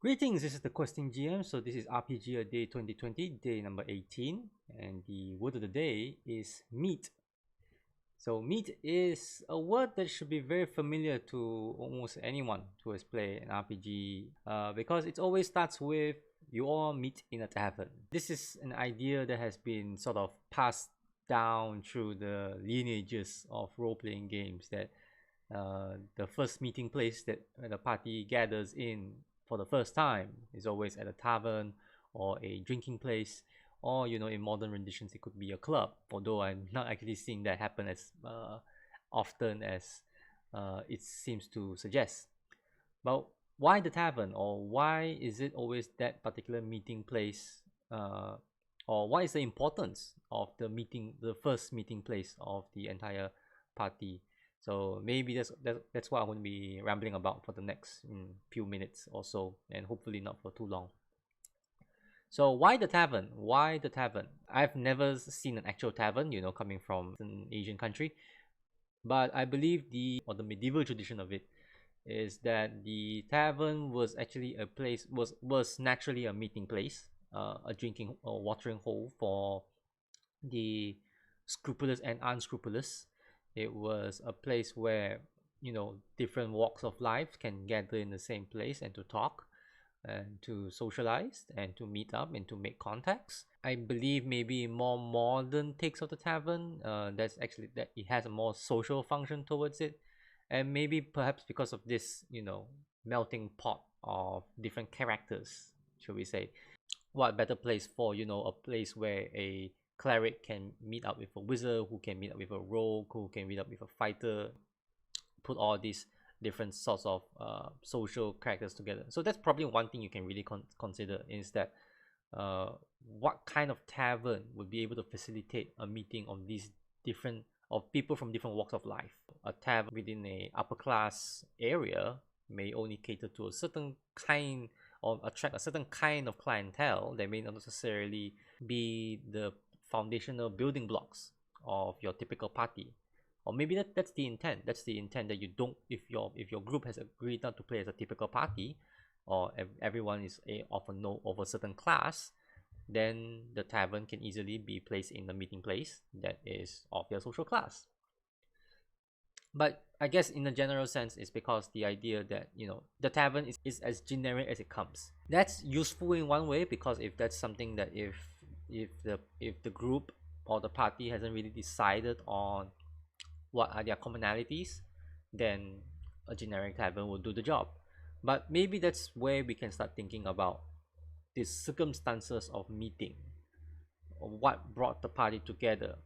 Greetings, this is the Questing GM. So this is RPG A Day 2020, day number 18, and the word of the day is meat. So meat is a word that should be very familiar to almost anyone who has played an RPG, because it always starts with you all meet in a tavern. This is an idea that has been sort of passed down through the lineages of role-playing games, that the first meeting place that the party gathers in for the first time is always at a tavern or a drinking place, or in modern renditions it could be a club, although I'm not actually seeing that happen as often as it seems to suggest. But why the tavern, or why is it always that particular meeting place, or what is the importance of the first meeting place of the entire party? So maybe that's what I'm going to be rambling about for the next few minutes or so, and hopefully not for too long. So why the tavern? Why the tavern? I've never seen an actual tavern, coming from an Asian country, but I believe the medieval tradition of it is that the tavern was actually a place was naturally a meeting place, a drinking or watering hole for the scrupulous and unscrupulous. It was a place where different walks of life can gather in the same place and to talk and to socialize and to meet up and to make contacts. I believe maybe more modern takes of the tavern, that's actually that it has a more social function towards it, and maybe perhaps because of this melting pot of different characters, should we say. What better place for a place where a cleric can meet up with a wizard, who can meet up with a rogue, who can meet up with a fighter, put all these different sorts of social characters together. So that's probably one thing you can really consider, is that what kind of tavern would be able to facilitate a meeting of these different of people from different walks of life. A tavern within a upper class area may only cater to a certain kind, or attract a certain kind of clientele that may not necessarily be the foundational building blocks of your typical party. Or maybe that's the intent. That's the intent, that you don't, if your group has agreed not to play as a typical party, or everyone is of a certain class, then the tavern can easily be placed in the meeting place that is of their social class. But I guess in a general sense, it's because the idea that the tavern is as generic as it comes. That's useful in one way, because if that's something that if the group or the party hasn't really decided on what are their commonalities, then a generic tavern will do the job. But maybe that's where we can start thinking about the circumstances of meeting, or what brought the party together,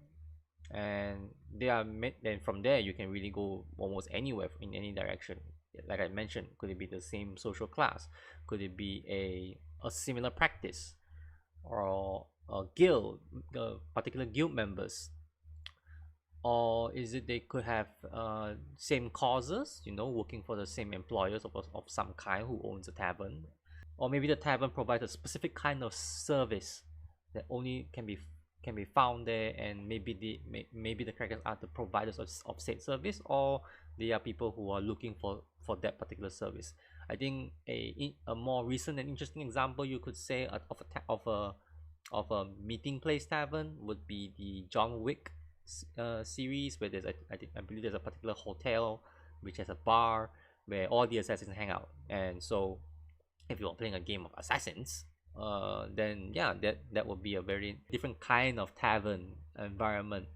and then from there you can really go almost anywhere in any direction. Like I mentioned, could it be the same social class? Could it be a similar practice, or a guild, particular guild members? Or is it they could have same causes, working for the same employers of some kind who owns a tavern? Or maybe the tavern provides a specific kind of service that only can be found there, and maybe the characters are the providers of said service, or they are people who are looking for that particular service. I think a more recent and interesting example, you could say, of a meeting place tavern would be the John Wick series, where I believe there's a particular hotel which has a bar where all the assassins hang out. And so if you're playing a game of assassins, then yeah, that would be a very different kind of tavern environment,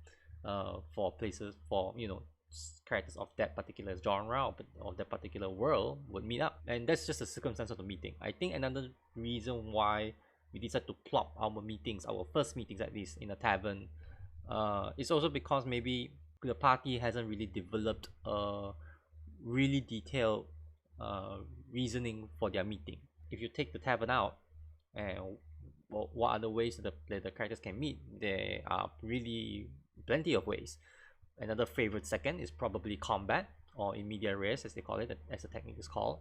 for places for characters of that particular genre, of that particular world would meet up. And that's just a circumstance of the meeting. I think another reason why we decide to plop our first meetings at least, in a tavern, it's also because maybe the party hasn't really developed a really detailed reasoning for their meeting. If you take the tavern out, and what other ways that the characters can meet, there are really plenty of ways. Another favorite second is probably combat, or in media res, as they call it, as the technique is called.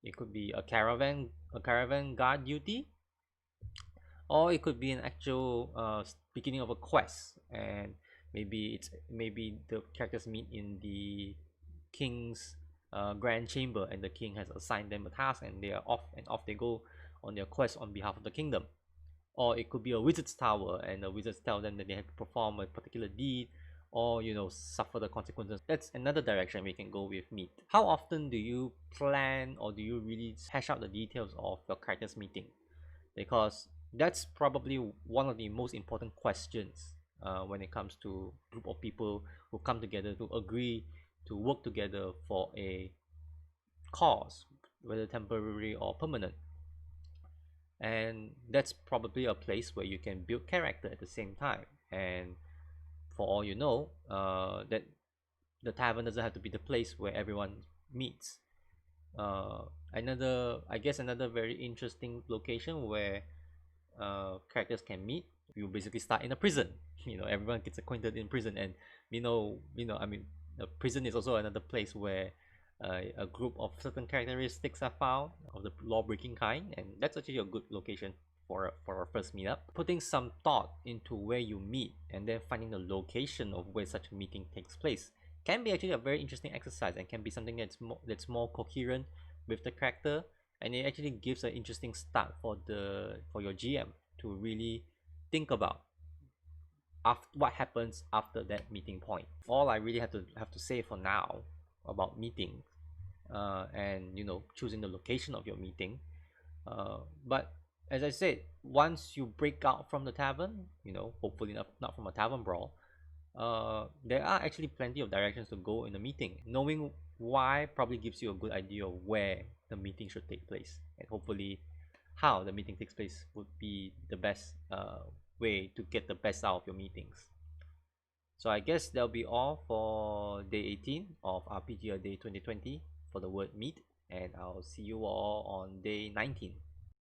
It could be a caravan guard duty, or it could be an actual beginning of a quest, and maybe the characters meet in the king's grand chamber, and the king has assigned them a task, and they are off, and off they go on their quest on behalf of the kingdom. Or it could be a wizard's tower, and the wizards tell them that they have to perform a particular deed, or suffer the consequences. That's another direction we can go with meet. How often do you plan, or do you really hash out the details of your character's meeting? Because that's probably one of the most important questions when it comes to group of people who come together to agree to work together for a cause, whether temporary or permanent. And that's probably a place where you can build character at the same time. And for all you know, that the tavern doesn't have to be the place where everyone meets. Another very interesting location where characters can meet. You basically start in a prison. Everyone gets acquainted in prison, and I mean, the prison is also another place where a group of certain characteristics are found of the law-breaking kind, and that's actually a good location for our first meetup. Putting some thought into where you meet and then finding the location of where such a meeting takes place can be actually a very interesting exercise, and can be something that's more coherent with the character, and it actually gives an interesting start for your GM to really think about what happens after that meeting point. All I really have to say for now about meetings, and choosing the location of your meeting. But as I said, once you break out from the tavern, hopefully not from a tavern brawl, there are actually plenty of directions to go in the meeting. Knowing why probably gives you a good idea of where the meeting should take place, and hopefully how the meeting takes place would be the best way to get the best out of your meetings. So I guess that'll be all for day 18 of RPG A Day 2020 for the word meet, and I'll see you all on day 19.